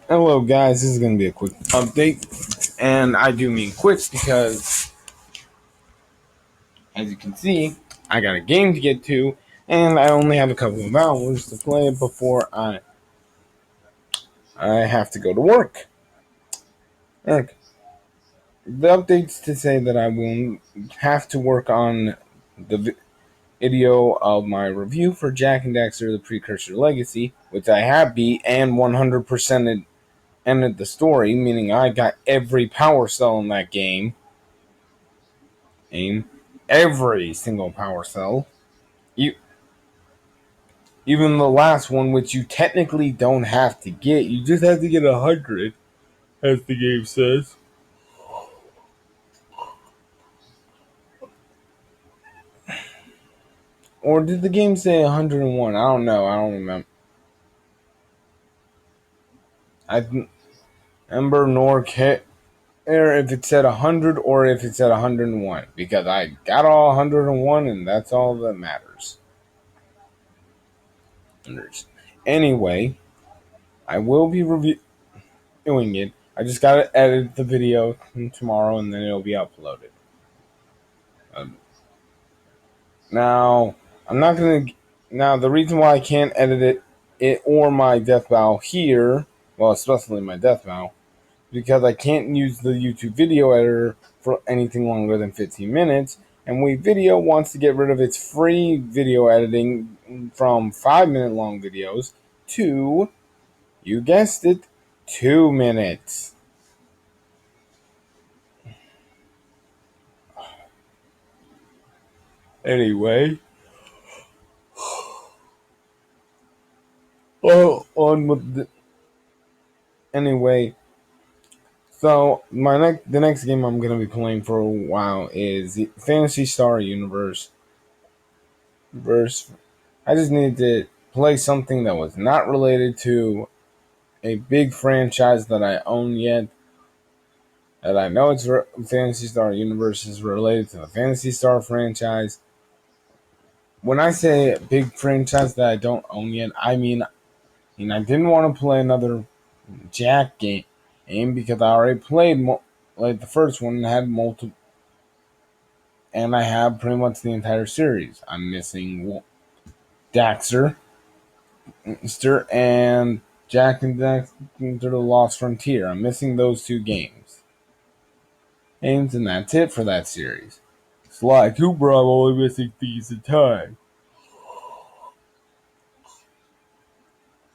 Hello guys, this is going to be a quick update, and I do mean quick because, as you can see, I got a game to get to, and I only have a couple of hours to play it before I have to go to work. Okay. The update's to say that I will have to work on the video of my review for Jak and Daxter: The Precursor Legacy, which I have beat and 100% ended the story, meaning I got every power cell in that game. Every single power cell. You Even the last one, which you technically don't have to get. You just have to get 100, as the game says. Or did the game say 101? I don't know. I don't remember. I remember nor care if it said 100 or if it said 101, because I got all 101 and that's all that matters. Anyway, I will be reviewing it. I just gotta edit the video tomorrow and then it'll be uploaded. Now, I'm not gonna. Now, the reason why I can't edit it or my death bow here, well, especially my death bow, because I can't use the YouTube video editor for anything longer than 15 minutes. And WeVideo wants to get rid of its free video editing from 5-minute long videos to, you guessed it, 2 minutes. Anyway, on with anyway. So the next game I'm gonna be playing for a while is Phantasy Star Universe. I just needed to play something that was not related to a big franchise that I own yet. And I know Phantasy Star Universe is related to the Phantasy Star franchise. When I say big franchise that I don't own yet, I mean I didn't want to play another Jak game because I already played like the first one and had multiple. And I have pretty much the entire series. I'm missing Daxter, and Jak and Daxter: The Lost Frontier. I'm missing those two games. And that's it for that series. Sly Cooper, I'm only missing these in time.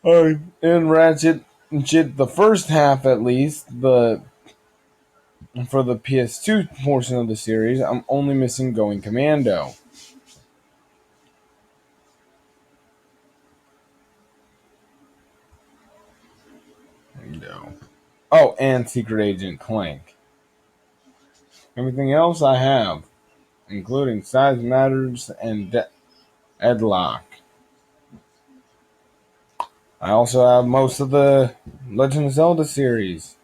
And Ratchet the first half at least, for the PS2 portion of the series, I'm only missing Going Commando. No. Oh, and Secret Agent Clank. Everything else I have, including Size Matters and Edlock. I also have most of the Legend of Zelda series.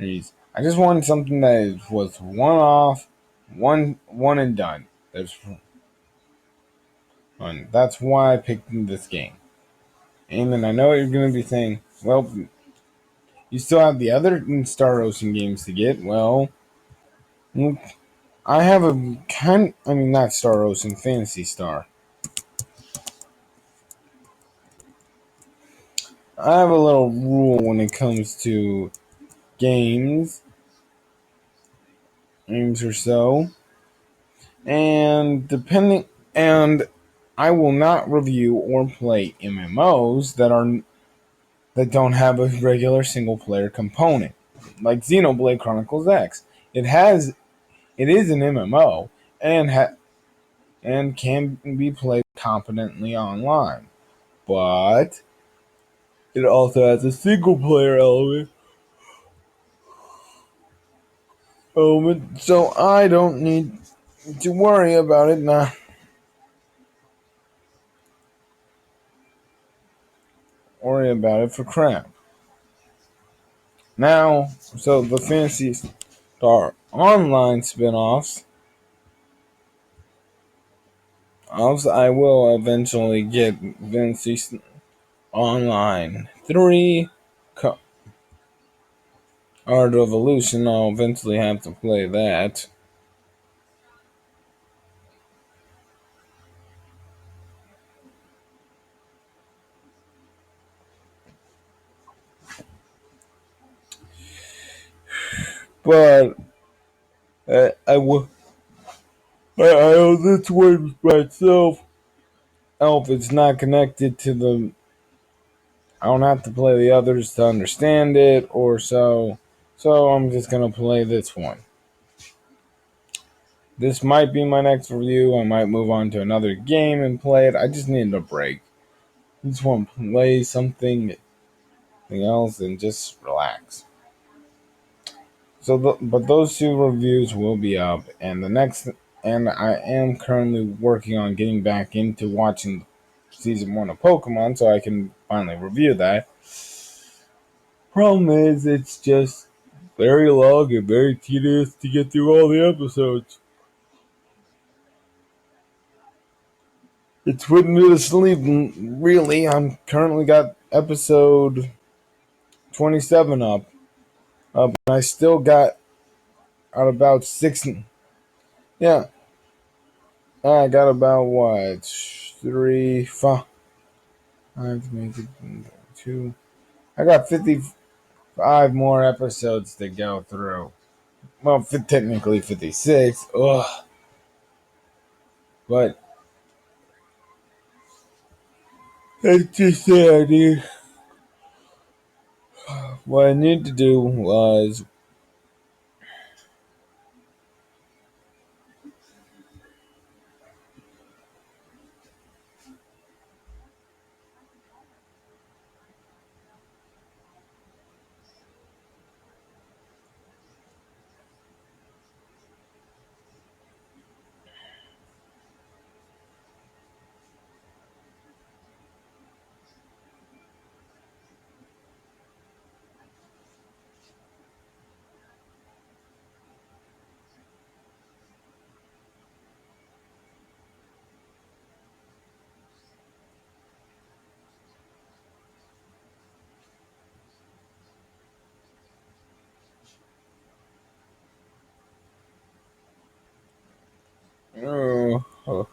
I just wanted something that was one-off, one and done. That's why I picked this game. And I know you're going to be saying, well, you still have the other Star Ocean games to get. Well, I have not Star Ocean, Phantasy Star. I have a little rule when it comes to games or so, and I will not review or play MMOs that don't have a regular single player component, like Xenoblade Chronicles X. It is an MMO and can be played competently online, but it also has a single player element, so I don't need to worry about it now. Worry about it for crap. Now, so the Phantasy Star Online spin-offs, I will eventually get Phantasy Online 3 Art of Illusion. I'll eventually have to play that. But I own this one myself. Oh, if it's not connected to the, I don't have to play the others to understand it, or so. So I'm just gonna play this one. This might be my next review. I might move on to another game and play it. I just need a break. I just want to play something else and just relax. But those two reviews will be up, and the next, and I am currently working on getting back into watching season 1 of Pokemon, so I can finally review that. Problem is, it's just very long and very tedious to get through all the episodes. It's putting me to sleep. Really, I'm currently got episode 27 up, and I still got out about six. Yeah, I got about what, three, five, maybe two. I got 55 more episodes to go through. Well, technically 56. Ugh, but it's just sad, dude. What I need to do was, uh,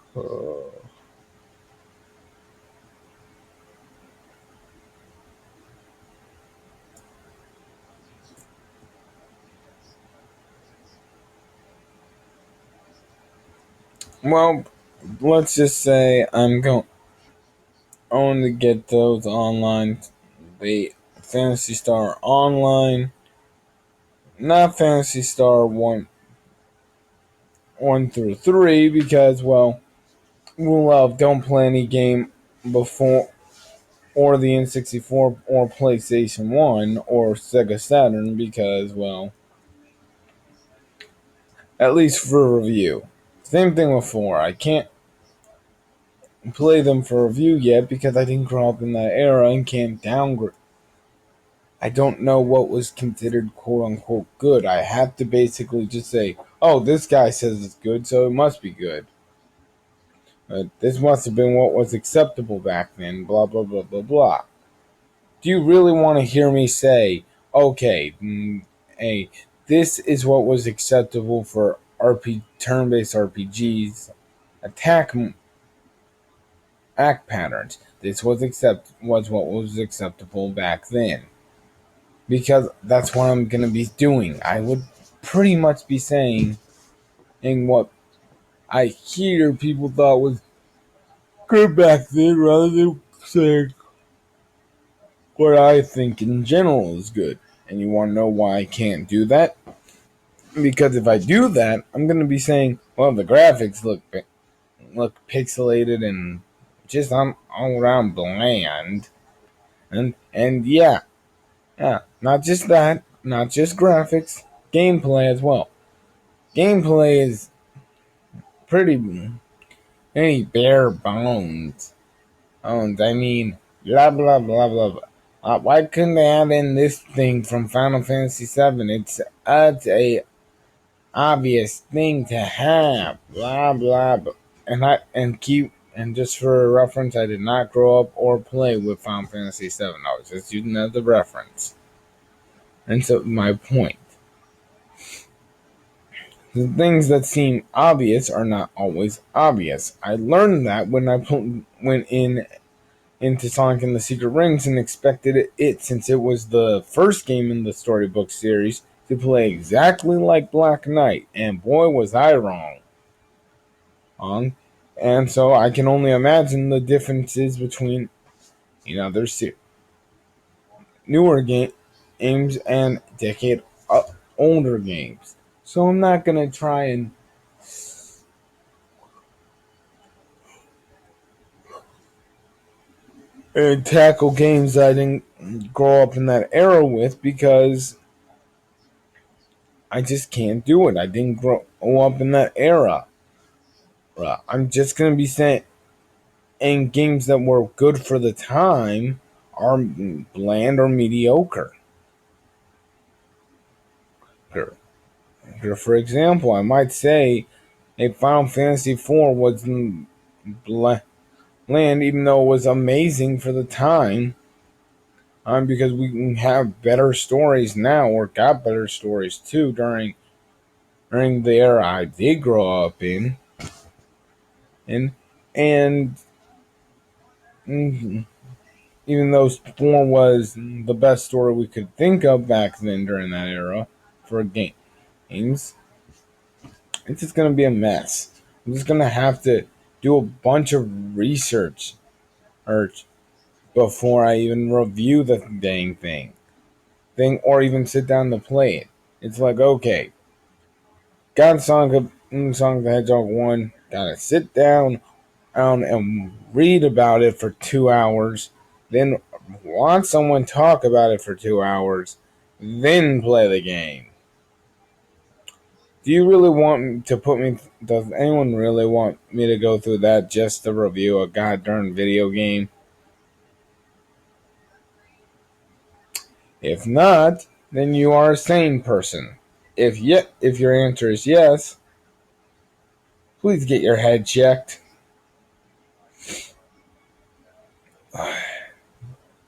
well, let's just say I'm going to get those online. The Fantasy Star Online, not Fantasy Star 1 through 3, because, well, rule of don't play any game before or the N64 or PlayStation 1 or Sega Saturn, because, well, at least for review. Same thing with 4. I can't play them for review yet because I didn't grow up in that era and can't downgrade. I don't know what was considered quote unquote good. I have to basically just say, oh, this guy says it's good, so it must be good. This must have been what was acceptable back then, blah, blah, blah, blah, blah. Do you really want to hear me say, okay, hey, this is what was acceptable for turn-based RPGs, act patterns. This was what was acceptable back then. Because that's what I'm gonna be doing. I would pretty much be saying what I hear people thought was good back then rather than saying what I think in general is good. And you wanna know why I can't do that? Because if I do that, I'm gonna be saying, well, the graphics look pixelated and just all around bland. And yeah, not just that, not just graphics, gameplay as well. Gameplay is pretty bare bones. I mean, blah blah blah blah blah. Why couldn't they add in this thing from Final Fantasy VII? It's a obvious thing to have. Blah blah blah. And keep And just for reference, I did not grow up or play with Final Fantasy VII. I was just using that as a reference. And so my point. The things that seem obvious are not always obvious. I learned that when I went into Sonic and the Secret Rings and expected it, since it was the first game in the storybook series, to play exactly like Black Knight. And boy, was I wrong. And so I can only imagine the differences between there's newer games and decade older games. So I'm not gonna try and tackle games that I didn't grow up in that era with, because I just can't do it. I didn't grow up in that era. I'm just gonna be saying, and games that were good for the time are bland or mediocre. For example, I might say a Final Fantasy IV was bland, even though it was amazing for the time. Because we can have better stories now, or got better stories too during the era I did grow up in, and and mm, even though 4 was the best story we could think of back then during that era for games, it's just gonna be a mess. I'm just gonna have to do a bunch of research or before I even review the dang thing, or even sit down to play it. It's like, okay, got Sonic the Hedgehog 1, gotta sit down and read about it for 2 hours, then watch someone talk about it for 2 hours, then play the game. Do you really want to put me? Does anyone really want me to go through that just to review a goddamn video game? If not, then you are a sane person. If your answer is yes, please get your head checked.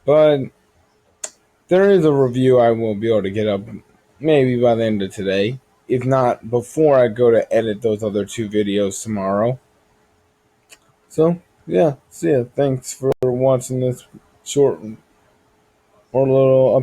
But there is a review I will be able to get up maybe by the end of today. If not, before I go to edit those other 2 videos tomorrow. So, yeah, see ya. Thanks for watching this short or little